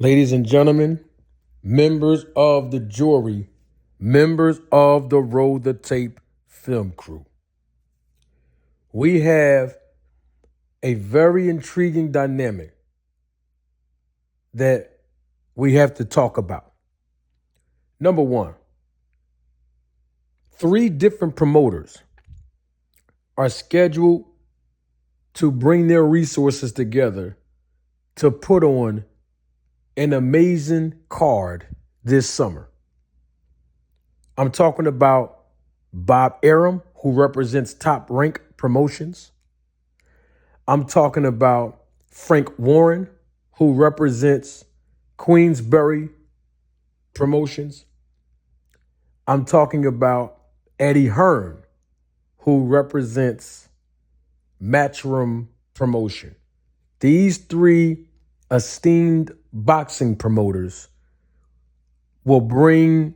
Ladies and gentlemen, members of the jury, members of the Roll the Tape film crew, we have a very intriguing dynamic that we have to talk about. Number one, 3 different promoters are scheduled to bring their resources together to put on an amazing card this summer. I'm talking about Bob Arum, who represents Top Rank Promotions. I'm talking about Frank Warren, who represents Queensberry Promotions. I'm talking about Eddie Hearn, who represents Matchroom Promotion. These 3 esteemed boxing promoters will bring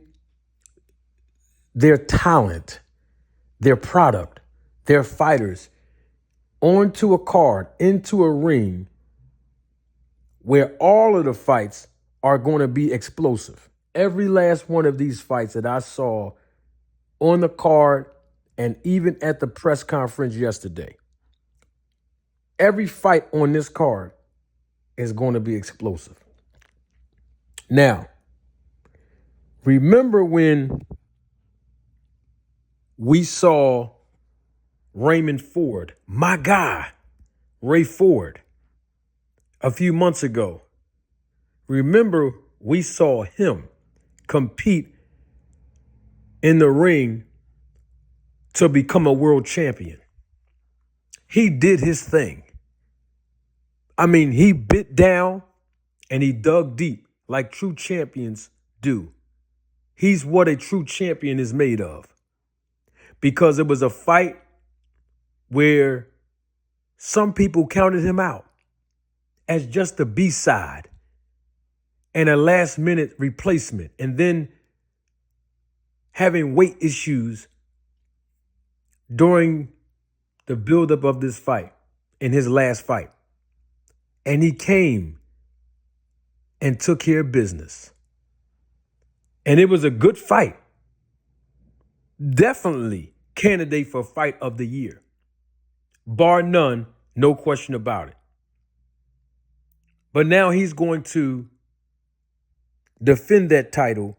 their talent, their product, their fighters onto a card, into a ring where all of the fights are going to be explosive. Every last one of these fights that I saw on the card and even at the press conference yesterday, every fight on this card is going to be explosive. Now, remember when we saw Raymond Ford, my guy, Ray Ford, a few months ago? Remember, we saw him compete in the ring to become a world champion. He did his thing. I mean, he bit down and he dug deep like true champions do. He's what a true champion is made of. Because it was a fight where some people counted him out as just a B-side and a last-minute replacement, and then having weight issues during the buildup of this fight, in his last fight. And he came and took care of business. And it was a good fight. Definitely candidate for fight of the year. Bar none, no question about it. But now he's going to defend that title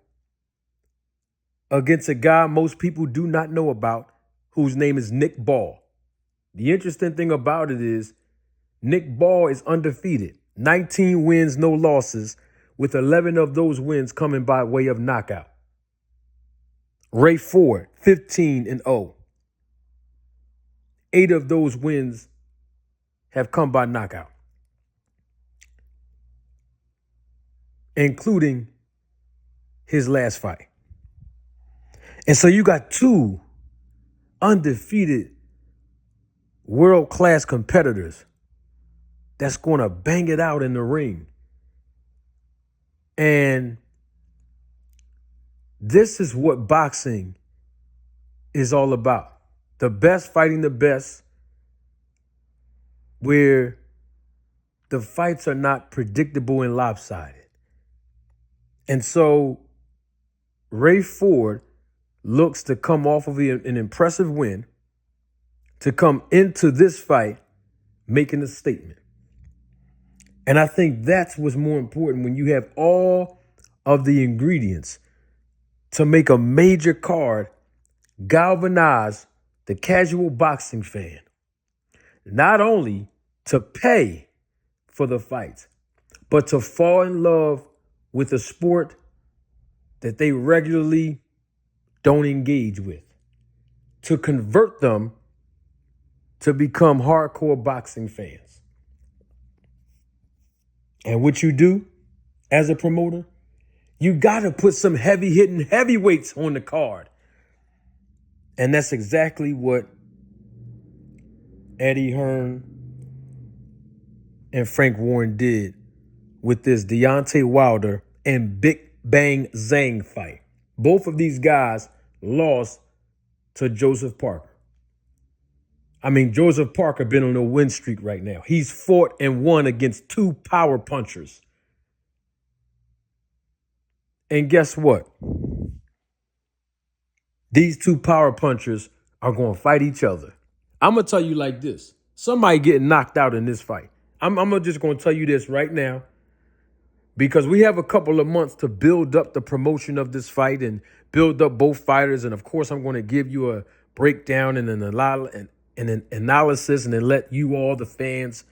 against a guy most people do not know about, whose name is Nick Ball. The interesting thing about it is Nick Ball is undefeated, 19 wins, no losses, with 11 of those wins coming by way of knockout. Ray Ford, 15-0. 8 of those wins have come by knockout, including his last fight. And so you got 2 undefeated world-class competitors that's going to bang it out in the ring. And this is what boxing is all about. The best fighting the best, where the fights are not predictable and lopsided. And so Ray Ford looks to come off of an impressive win to come into this fight making a statement. And I think that's what's more important when you have all of the ingredients to make a major card galvanize the casual boxing fan, not only to pay for the fights, but to fall in love with a sport that they regularly don't engage with, to convert them to become hardcore boxing fans. And what you do as a promoter, you got to put some heavy-hitting heavyweights on the card. And that's exactly what Eddie Hearn and Frank Warren did with this Deontay Wilder and Big Bang Zhang fight. Both of these guys lost to Joseph Parker. I mean, Joseph Parker been on a win streak right now. He's fought and won against 2 power punchers. And guess what? These two power punchers are going to fight each other. I'm going to tell you like this. Somebody getting knocked out in this fight. I'm just going to tell you this right now because we have a couple of months to build up the promotion of this fight and build up both fighters. And, of course, I'm going to give you a breakdown and an analysis and then let you all, the fans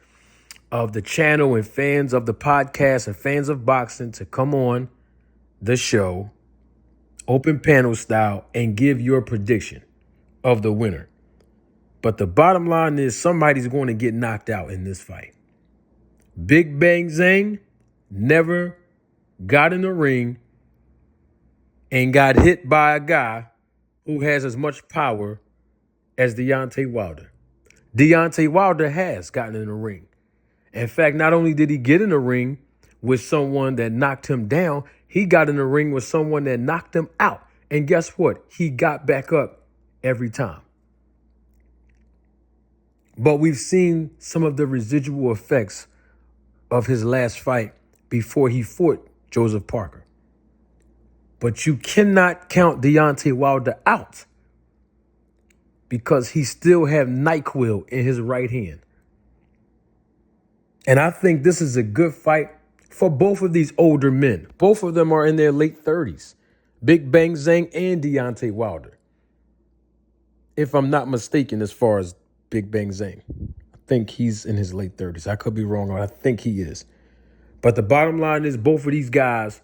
of the channel and fans of the podcast and fans of boxing, to come on the show, open panel style, and give your prediction of the winner. But the bottom line is somebody's going to get knocked out in this fight. Big Bang Zhang never got in the ring and got hit by a guy who has as much power as Deontay Wilder. Deontay Wilder has gotten in the ring. In fact, not only did he get in the ring with someone that knocked him down, he got in the ring with someone that knocked him out. And guess what? He got back up every time. But we've seen some of the residual effects of his last fight before he fought Joseph Parker. But you cannot count Deontay Wilder out because he still have NyQuil in his right hand. And I think this is a good fight for both of these older men. Both of them are in their late 30s. Big Bang Zhang and Deontay Wilder. If I'm not mistaken, as far as Big Bang Zhang. I think he's in his late 30s. I could be wrong, but I think he is. But the bottom line is both of these guys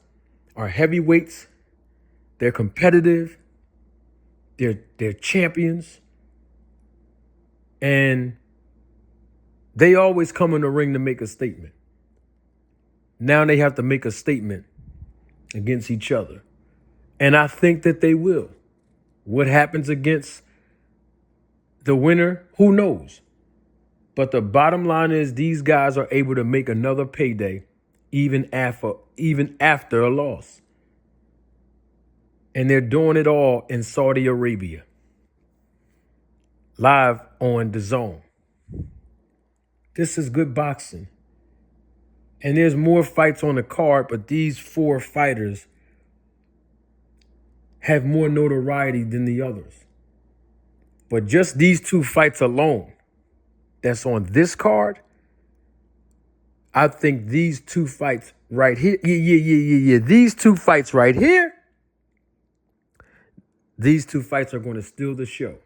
are heavyweights. They're competitive. They're champions. And they always come in the ring to make a statement. Now they have to make a statement against each other. And I think that they will. What happens against the winner, who knows? But the bottom line is these guys are able to make another payday even after a loss. And they're doing it all in Saudi Arabia. Live on Zhang. This is good boxing. And there's more fights on the card, but these four fighters have more notoriety than the others. But just these two fights alone that's on this card, I think these two fights right here, these two fights right here, these two fights are going to steal the show.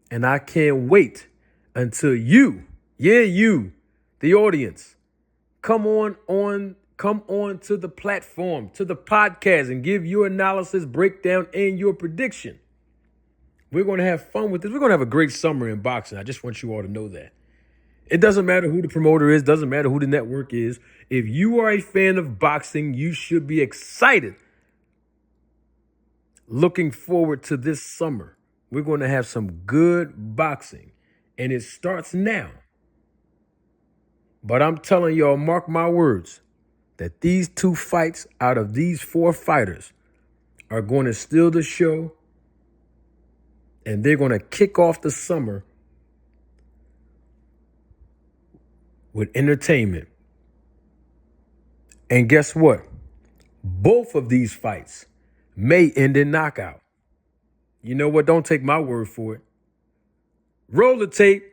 And I can't wait until you, the audience, come on to the platform, to the podcast, and give your analysis, breakdown, and your prediction. We're going to have fun with this. We're going to have a great summer in boxing. I just want you all to know that. It doesn't matter who the promoter is, doesn't matter who the network is. If you are a fan of boxing, you should be excited. Looking forward to this summer. We're going to have some good boxing, and it starts now. But I'm telling y'all, mark my words, that these two fights out of these four fighters are going to steal the show, and they're going to kick off the summer with entertainment. And guess what? Both of these fights may end in knockout. You know what? Don't take my word for it. Roll the tape.